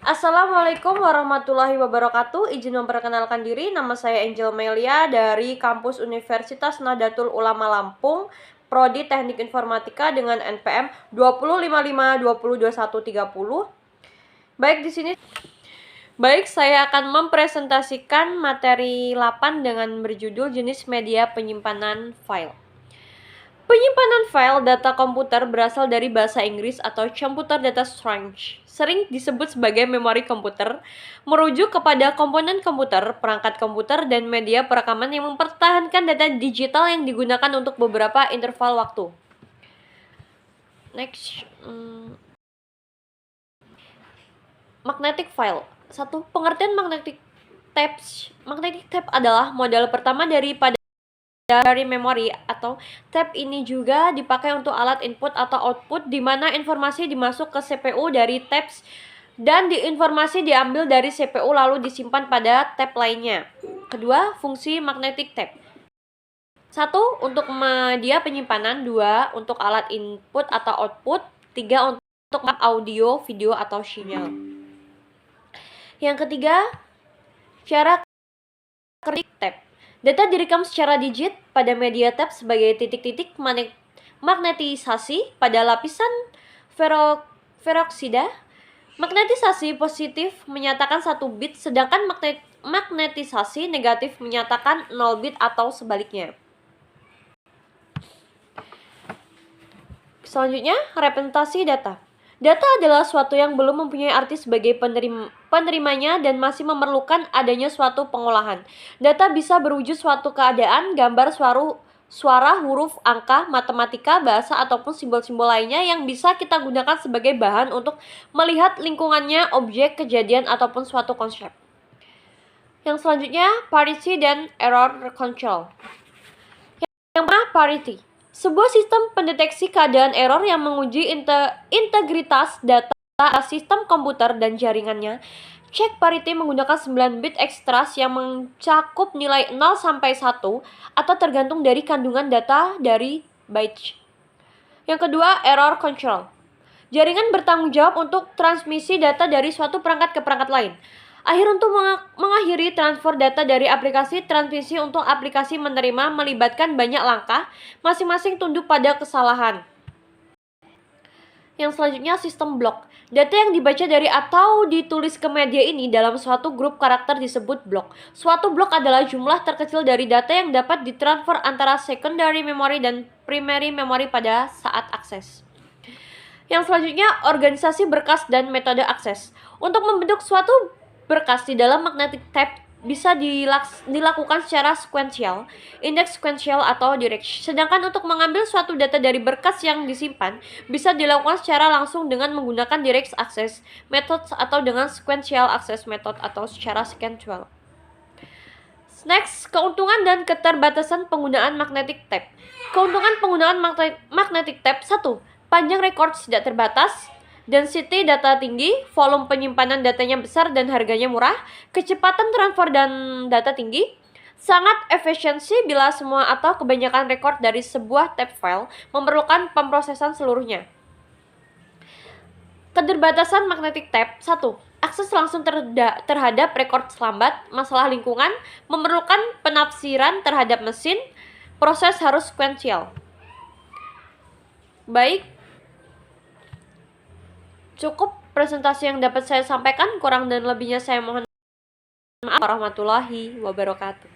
Assalamualaikum warahmatullahi wabarakatuh. Izin memperkenalkan diri, nama saya Angel Melia dari kampus Universitas Nahdlatul Ulama Lampung, Prodi Teknik Informatika dengan NPM 2055202130. Baik, saya akan mempresentasikan materi 8 dengan berjudul jenis media penyimpanan file. Penyimpanan file data komputer berasal dari bahasa Inggris atau Computer Data Storage, sering disebut sebagai memori komputer, merujuk kepada komponen komputer, perangkat komputer, dan media perekaman yang mempertahankan data digital yang digunakan untuk beberapa interval waktu. Next, magnetic file. 1. Pengertian magnetic tape. Magnetic tape adalah model pertama dari memori atau tape. Ini juga dipakai untuk alat input atau output di mana informasi dimasuk ke CPU dari tapes dan informasi diambil dari CPU lalu disimpan pada tape lainnya. Kedua, fungsi magnetic tape. 1. Untuk media penyimpanan. 2. Untuk alat input atau output. 3. Untuk audio, video, atau sinyal. Yang ketiga, cara kerja tape. Data direkam secara digit pada media tape sebagai titik-titik magnetisasi pada lapisan peroksida. Magnetisasi positif menyatakan 1 bit, sedangkan magnetisasi negatif menyatakan 0 bit atau sebaliknya. Selanjutnya, representasi data. Data adalah suatu yang belum mempunyai arti sebagai penerimanya dan masih memerlukan adanya suatu pengolahan. Data bisa berwujud suatu keadaan, gambar, suara, huruf, angka, matematika, bahasa, ataupun simbol-simbol lainnya yang bisa kita gunakan sebagai bahan untuk melihat lingkungannya, objek, kejadian, ataupun suatu konsep. Yang selanjutnya, parity dan error control. Yang pertama, parity. Sebuah sistem pendeteksi keadaan error yang menguji integritas data sistem komputer dan jaringannya. Cek parity menggunakan 9 bit extras yang mencakup nilai 0 sampai 1 atau tergantung dari kandungan data dari byte. Yang kedua, error control. Jaringan bertanggung jawab untuk transmisi data dari suatu perangkat ke perangkat lain. Untuk mengakhiri transfer data dari aplikasi transmisi untuk aplikasi menerima melibatkan banyak langkah, masing-masing tunduk pada kesalahan. Yang selanjutnya, sistem blok. Data yang dibaca dari atau ditulis ke media ini dalam suatu grup karakter disebut blok. Suatu blok adalah jumlah terkecil dari data yang dapat ditransfer antara secondary memory dan primary memory pada saat akses. Yang selanjutnya, organisasi berkas dan metode akses. Untuk membentuk suatu berkas di dalam magnetic tape bisa dilakukan secara sequential, indeks sequential, atau direct. Sedangkan untuk mengambil suatu data dari berkas yang disimpan bisa dilakukan secara langsung dengan menggunakan direct access method atau dengan sequential access method atau secara sequential. Next, keuntungan dan keterbatasan penggunaan magnetic tape. Keuntungan penggunaan magnetic tape. 1. Panjang record tidak terbatas, density data tinggi, volume penyimpanan datanya besar dan harganya murah, kecepatan transfer dan data tinggi, sangat efisiensi bila semua atau kebanyakan record dari sebuah tape file memerlukan pemrosesan seluruhnya. Keterbatasan magnetic tape. 1. Akses langsung terhadap record lambat, masalah lingkungan, memerlukan penafsiran terhadap mesin, proses harus sequential. Baik, cukup presentasi yang dapat saya sampaikan, kurang dan lebihnya saya mohon maaf. Warahmatullahi wabarakatuh.